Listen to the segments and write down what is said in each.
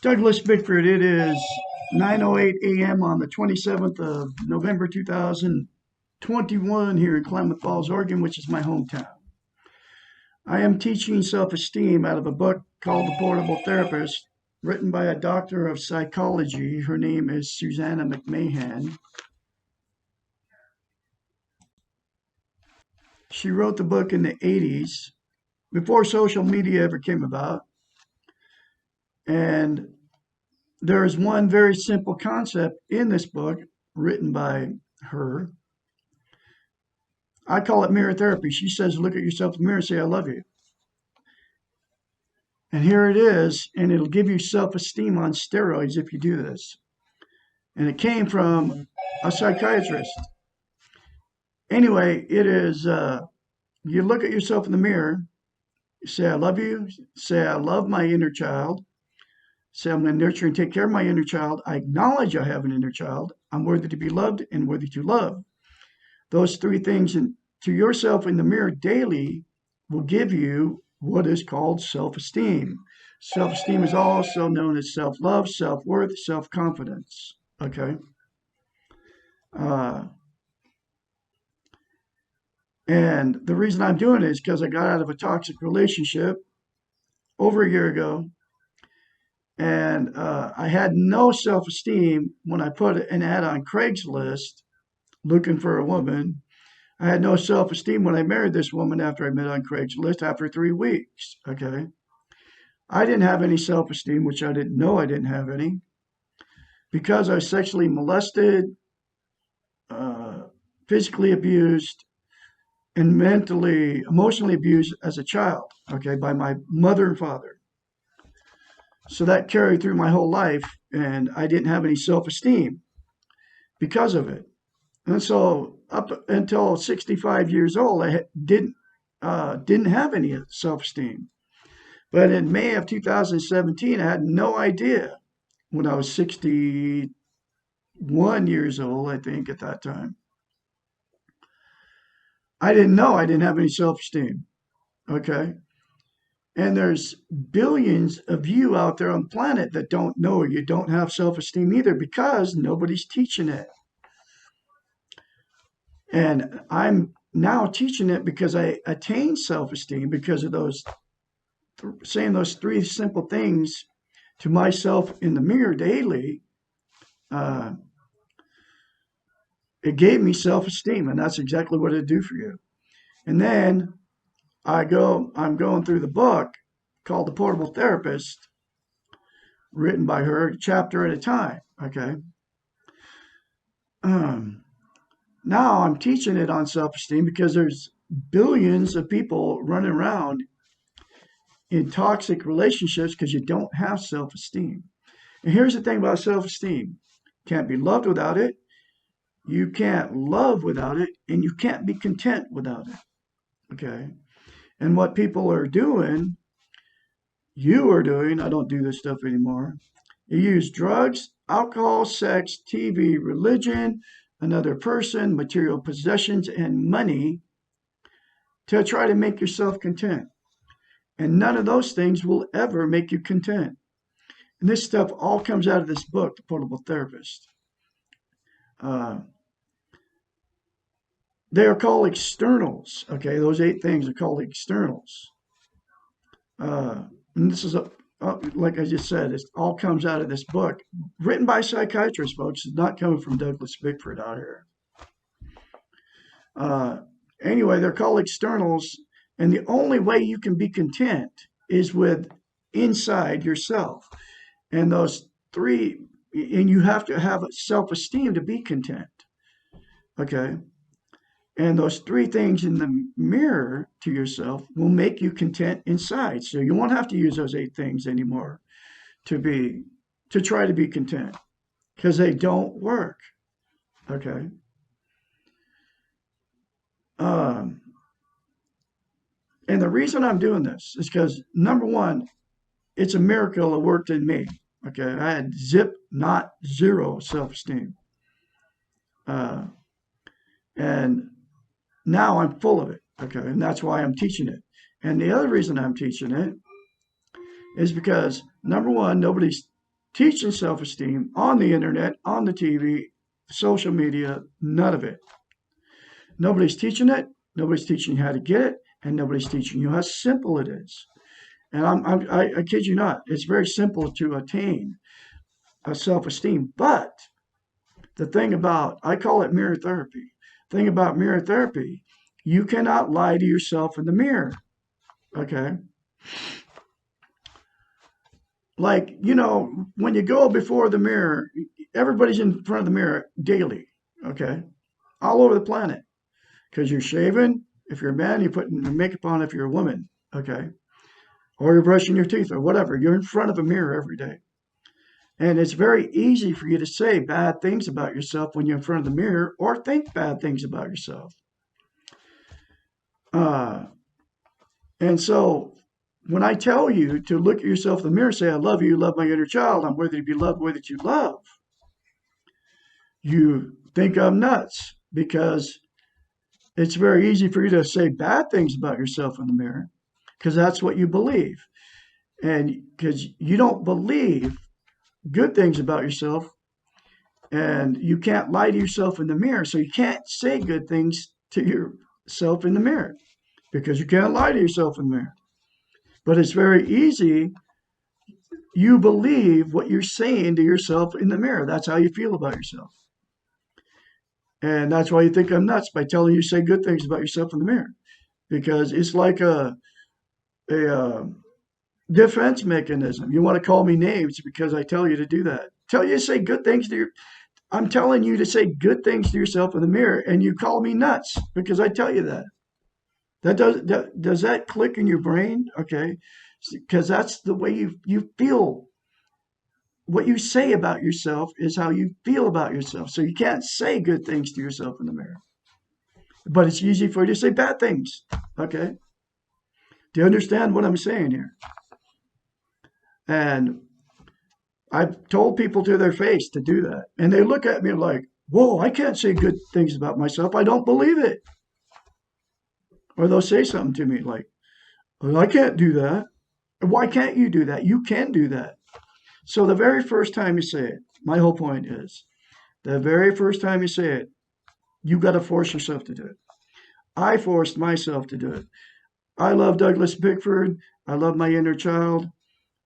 Douglas Bickford. It is 9:08 a.m. on the 27th of November 2021 here in Klamath Falls, Oregon, which is my hometown. I am teaching self-esteem out of a book called The Portable Therapist, written by a doctor of psychology. Her name is Susanna McMahon. She wrote the book in the 80s, before social media ever came about. And there is one very simple concept in this book written by her. I call it mirror therapy. She says, look at yourself in the mirror and say, I love you. And here it is, and it'll give you self-esteem on steroids if you do this. And it came from a psychiatrist. Anyway, it is, you look at yourself in the mirror, say, I love you, say, I love my inner child, say, I'm going to nurture and take care of my inner child. I acknowledge I have an inner child. I'm worthy to be loved and worthy to love. Those three things to yourself in the mirror daily will give you what is called self-esteem. Self-esteem is also known as self-love, self-worth, self-confidence. Okay? And the reason I'm doing it is because I got out of a toxic relationship over a year ago. And I had no self-esteem when I put an ad on Craigslist looking for a woman. I had no self-esteem when I married this woman after I met on Craigslist after 3 weeks. Okay. I didn't have any self-esteem, which I didn't know I didn't have any, because I was sexually molested, physically abused, and emotionally abused as a child, okay, by my mother and father. So that carried through my whole life, and I didn't have any self-esteem because of it. And so up until 65 years old, I didn't have any self-esteem. But in May of 2017, I had no idea when I was 61 years old, I think, at that time. I didn't know I didn't have any self-esteem. Okay. And there's billions of you out there on the planet that don't know you don't have self-esteem either because nobody's teaching it. And I'm now teaching it because I attained self-esteem because of saying those three simple things to myself in the mirror daily. It gave me self-esteem, and that's exactly what it'd do for you. And then I'm going through the book called The Portable Therapist, written by her, chapter at a time. Okay. Now I'm teaching it on self-esteem because there's billions of people running around in toxic relationships because you don't have self-esteem. And here's the thing about self-esteem. Can't be loved without it. You can't love without it, and you can't be content without it. Okay. And what people are doing, you are doing, I don't do this stuff anymore. You use drugs, alcohol, sex, TV, religion, another person, material possessions, and money to try to make yourself content. And none of those things will ever make you content. And this stuff all comes out of this book, The Portable Therapist. They are called externals. Okay, those 8 things are called externals. And this is like I just said, it all comes out of this book, written by psychiatrists, folks. It's not coming from Douglas Bickford out here. Anyway, they're called externals, and the only way you can be content is with inside yourself. And those three, and you have to have self-esteem to be content. Okay. And those 3 things in the mirror to yourself will make you content inside. So you won't have to use those 8 things anymore to try to be content because they don't work. Okay. And the reason I'm doing this is because, number one, it's a miracle it worked in me. Okay. I had not zero self-esteem. And now I'm full of it. Okay. And that's why I'm teaching it. And the other reason I'm teaching it is because, number one, nobody's teaching self-esteem on the internet, on the TV, social media, none of it. Nobody's teaching it. Nobody's teaching you how to get it, and nobody's teaching you how simple it is. And I kid you not, it's very simple to attain a self-esteem. But the thing about, I call it mirror therapy. Thing about mirror therapy, you cannot lie to yourself in the mirror. Okay. Like, when you go before the mirror, everybody's in front of the mirror daily. Okay. All over the planet. Because you're shaving. If you're a man, you're putting makeup on if you're a woman. Okay. Or you're brushing your teeth or whatever. You're in front of a mirror every day. And it's very easy for you to say bad things about yourself when you're in front of the mirror or think bad things about yourself. And so when I tell you to look at yourself in the mirror, say, I love you, love my inner child, I'm worthy to be loved, worthy to love, you think I'm nuts because it's very easy for you to say bad things about yourself in the mirror because that's what you believe. And because you don't believe good things about yourself, and you can't lie to yourself in the mirror, so you can't say good things to yourself in the mirror because you can't lie to yourself in the mirror. But it's very easy. You believe what you're saying to yourself in the mirror. That's how you feel about yourself. And that's why you think I'm nuts by telling you to say good things about yourself in the mirror. Because it's like a defense mechanism. You want to call me names because I tell you to do that. Tell you to say good things to I'm telling you to say good things to yourself in the mirror, and you call me nuts because I tell you that. Does that click in your brain? Okay, because that's the way you feel. What you say about yourself is how you feel about yourself. So you can't say good things to yourself in the mirror, but it's easy for you to say bad things. Okay, do you understand what I'm saying here? And I've told people to their face to do that, and they look at me like, "Whoa, I can't say good things about myself. I don't believe it." Or they'll say something to me like, well, I can't do that. Why can't you do that? You can do that. So the very first time you say it, my whole point is, the very first time you say it, you got to force yourself to do it. I forced myself to do it. I love Douglas Bickford. I love my inner child.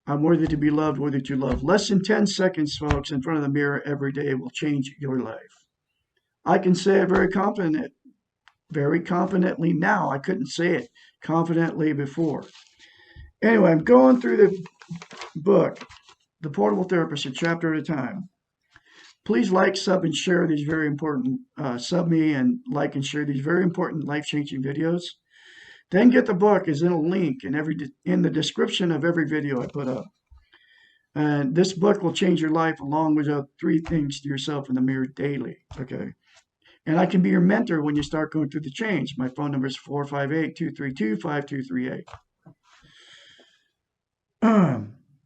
I'm worthy to be loved, worthy to love. Less than 10 seconds, folks, in front of the mirror every day will change your life. I can say it very confidently now. I couldn't say it confidently before. Anyway, I'm going through the book, The Portable Therapist, a chapter at a time. Please like, sub, and share these very important, sub me and like and share these very important life-changing videos. Then get the book is in a link in the description of every video I put up. And this book will change your life along with 3 things to yourself in the mirror daily. Okay. And I can be your mentor when you start going through the change. My phone number is 458-232-5238.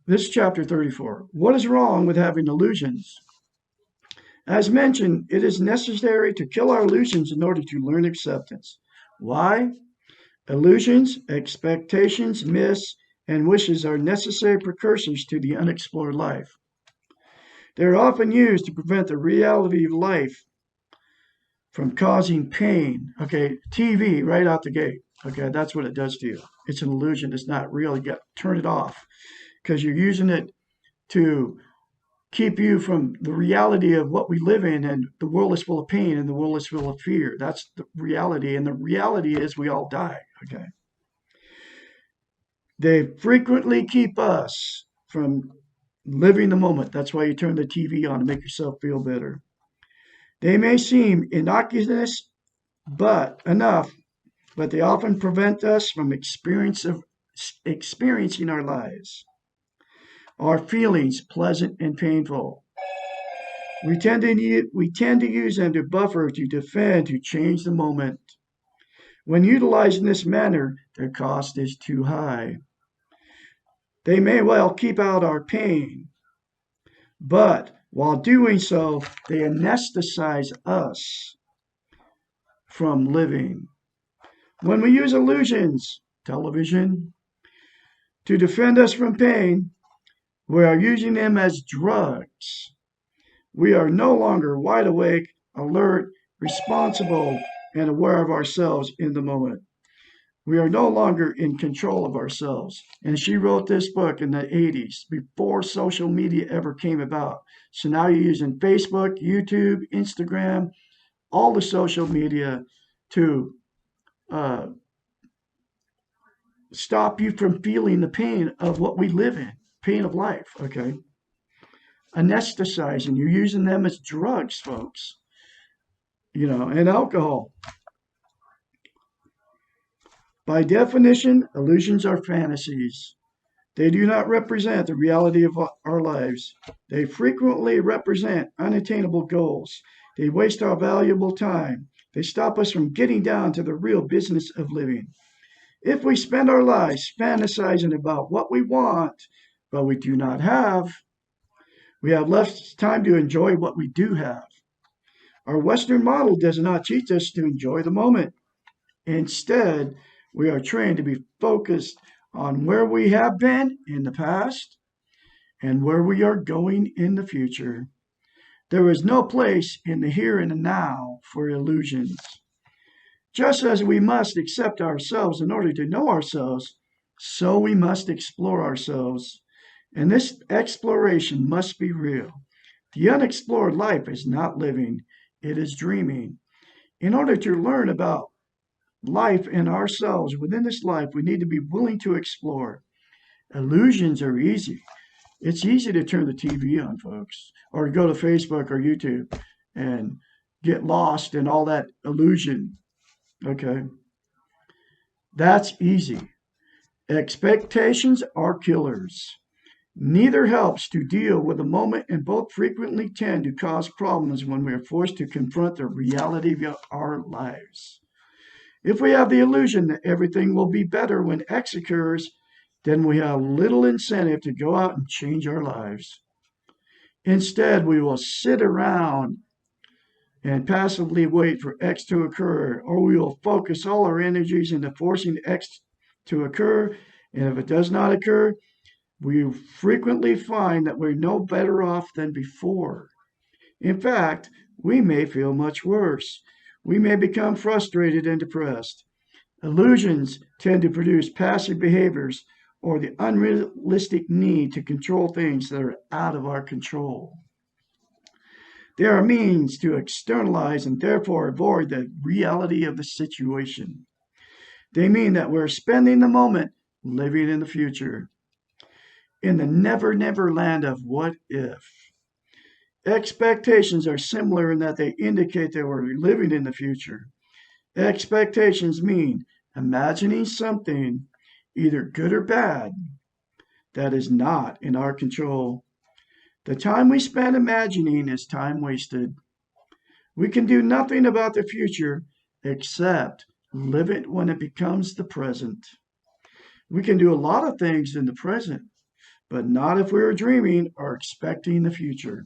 This is chapter 34. What is wrong with having illusions? As mentioned, it is necessary to kill our illusions in order to learn acceptance. Why? Illusions, expectations, myths, and wishes are necessary precursors to the unexplored life. They are often used to prevent the reality of life from causing pain. Okay, TV right out the gate. Okay, that's what it does to you. It's an illusion. It's not real. You got to turn it off because you're using it to keep you from the reality of what we live in, and the world is full of pain and the world is full of fear. That's the reality, and the reality is we all die. Okay. They frequently keep us from living the moment. That's why you turn the TV on to make yourself feel better. They may seem innocuous, but they often prevent us from experiencing our lives, our feelings, pleasant and painful. We tend to use them to buffer, to defend, to change the moment. When utilized in this manner, their cost is too high. They may well keep out our pain, but while doing so, they anesthetize us from living. When we use illusions, television, to defend us from pain, We are using them as drugs. We are no longer wide awake, alert, responsible, and aware of ourselves in the moment. We are no longer in control of ourselves. And she wrote this book in the 80s, before social media ever came about. So now you're using Facebook, YouTube, Instagram, all the social media to uh, stop you from feeling the pain of what we live in, pain of life, okay? Anesthetizing, you're using them as drugs, folks, and alcohol. By definition, illusions are fantasies. They do not represent the reality of our lives. They frequently represent unattainable goals. They waste our valuable time. They stop us from getting down to the real business of living. If we spend our lives fantasizing about what we want, but we do not have, we have less time to enjoy what we do have. Our Western model does not teach us to enjoy the moment. Instead, we are trained to be focused on where we have been in the past and where we are going in the future. There is no place in the here and the now for illusions. Just as we must accept ourselves in order to know ourselves, so we must explore ourselves. And this exploration must be real. The unexplored life is not living, it is dreaming. In order to learn about life and ourselves within this life, we need to be willing to explore. Illusions are easy. It's easy to turn the TV on, folks, or go to Facebook or YouTube and get lost in all that illusion. Okay. That's easy. Expectations are killers. Neither helps to deal with the moment, and both frequently tend to cause problems when we are forced to confront the reality of our lives. If we have the illusion that everything will be better when X occurs, then we have little incentive to go out and change our lives. Instead, we will sit around and passively wait for X to occur, or we will focus all our energies into forcing X to occur. And if it does not occur, we frequently find that we're no better off than before. In fact, we may feel much worse. We may become frustrated and depressed. Illusions tend to produce passive behaviors or the unrealistic need to control things that are out of our control. They are means to externalize and therefore avoid the reality of the situation. They mean that we're spending the moment living in the future, in the never, never land of what if. Expectations are similar in that they indicate that we're living in the future. Expectations mean imagining something, either good or bad, that is not in our control. The time we spend imagining is time wasted. We can do nothing about the future except live it when it becomes the present. We can do a lot of things in the present, but not if we are dreaming or expecting the future.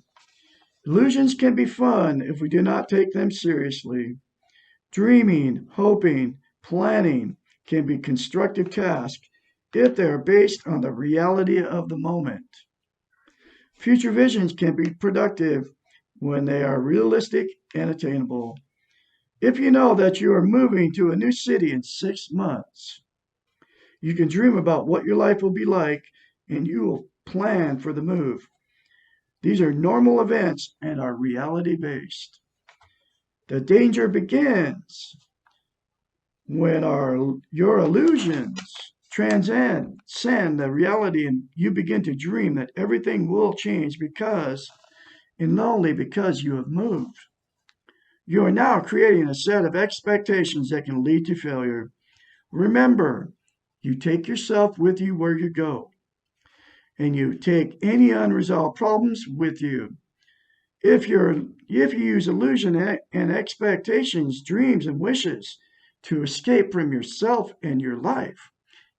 Illusions can be fun if we do not take them seriously. Dreaming, hoping, planning can be constructive tasks if they are based on the reality of the moment. Future visions can be productive when they are realistic and attainable. If you know that you are moving to a new city in 6 months, you can dream about what your life will be like and you will plan for the move. These are normal events and are reality based. The danger begins when your illusions transcend the reality and you begin to dream that everything will change because and only because you have moved. You are now creating a set of expectations that can lead to failure. Remember, you take yourself with you where you go, and you take any unresolved problems with you. If you use illusion and expectations, dreams and wishes to escape from yourself and your life,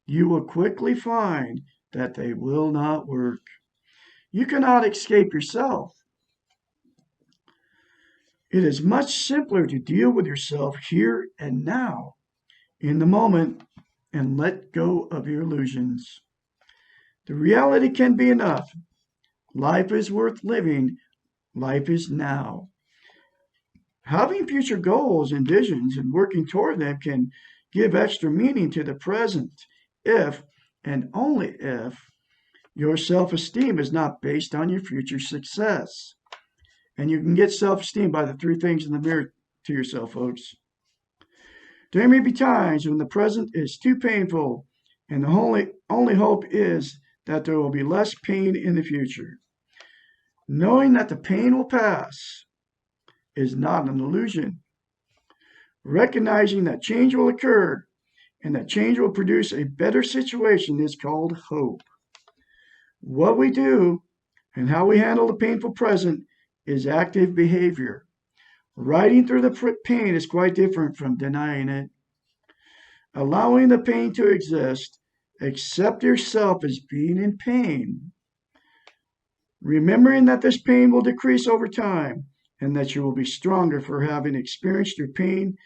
you will quickly find that they will not work. You cannot escape yourself. It is much simpler to deal with yourself here and now, in the moment, and let go of your illusions. The reality can be enough. Life is worth living. Life is now. Having future goals and visions and working toward them can give extra meaning to the present if and only if your self esteem is not based on your future success. And you can get self esteem by the three things in the mirror to yourself, folks. There may be times when the present is too painful, and the only hope is that there will be less pain in the future. Knowing that the pain will pass is not an illusion. Recognizing that change will occur and that change will produce a better situation is called hope. What we do and how we handle the painful present is active behavior. Riding through the pain is quite different from denying it. Allowing the pain to exist, accept yourself as being in pain. Remembering that this pain will decrease over time and that you will be stronger for having experienced your pain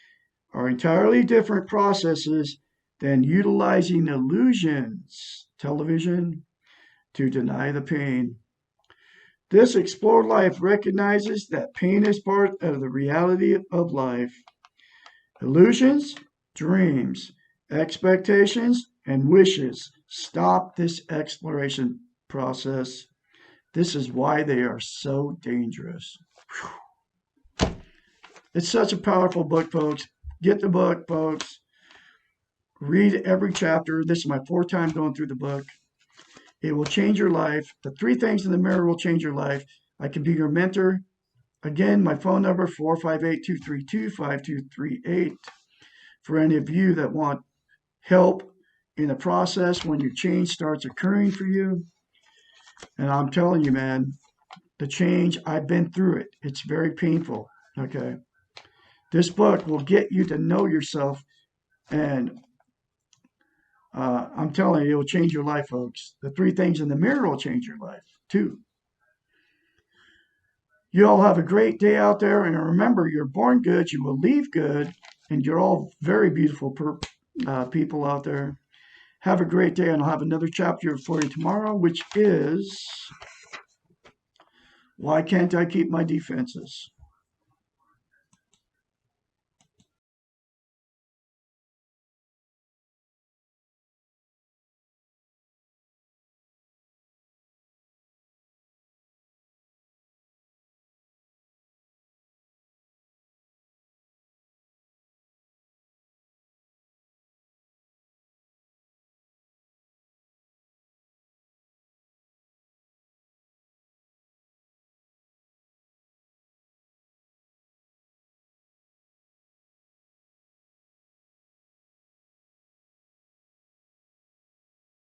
are entirely different processes than utilizing illusions, television, to deny the pain. This explored life recognizes that pain is part of the reality of life. Illusions, dreams, expectations, and wishes stop this exploration process. This is why they are so dangerous. Whew. It's such a powerful book, folks. Get the book, folks. Read every chapter. This is my fourth time going through the book. It will change your life. The three things in the mirror will change your life. I can be your mentor. Again, my phone number, 458-232-5238. For any of you that want help in the process when your change starts occurring for you. And I'm telling you, man, the change, I've been through it. It's very painful. Okay. This book will get you to know yourself, and I'm telling you, it will change your life, folks. The three things in the mirror will change your life, too. You all have a great day out there, and remember, you're born good, you will leave good, and you're all very beautiful people out there. Have a great day, and I'll have another chapter for you tomorrow, which is, why can't I keep my defenses?